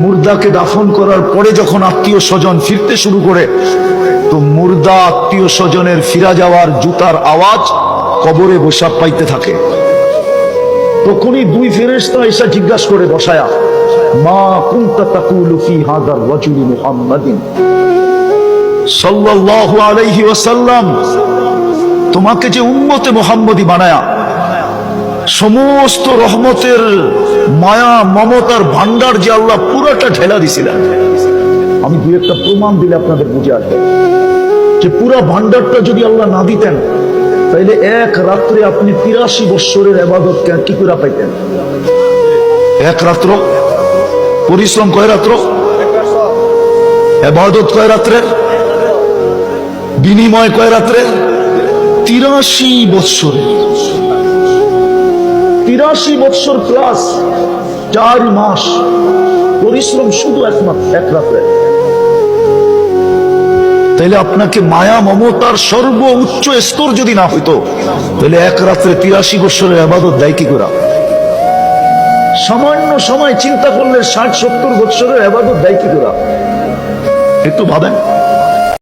মুর্দাকে দাফন করার পরে যখন আত্মীয় স্বজন ফিরতে শুরু করে, তো মুর্দা আত্মীয় স্বজনের ফিরা যাওয়ার জুতার আওয়াজ কবরে বসা পাইতে থাকে। তখনই দুই ফেরেশতা এসে জিজ্ঞাসা করে বসায়া, মা কুনতা তাকুলু ফি হাযার রাজুলি মুহাম্মাদিন সাল্লাল্লাহু আলাইহি ওয়াসাল্লাম, তোমাকে যে উম্মতে মুহাম্মদী বানায়া সমস্ত রহমতের মায়া মমতার ভান্ডার যে আল্লাহ পুরোটা ঢেলা দিছিলেন। আমি দুই একটা প্রমাণ দিলে আপনাদের বুঝে আসবে যে পুরা ভান্ডারটা যদি আল্লাহ না দিতেন, তাইলে এক রাত্রে আপনি 83 বৎসরের ইবাদত কি করে পাইতেন? এক রাত্র পরিশ্রম কয় রাত্র, ইবাদত কয় রাত্রের, বিনিময় কয় রাত্রের? 83 বৎসরে, 83 বৎসর প্লাস 4 মাস পরিশ্রম শুধু এক রাত্রে। তাইলে আপনাকে মায়া মমতার সর্বোচ্চ স্তর যদি না হইতো, তাহলে এক রাত্রে 83 বৎসরের ইবাদত দেয় কি করে? সামান্য সময় চিন্তা করলে 60-70 বৎসরের ইবাদত দেয় কি করে? একটু ভাবেন।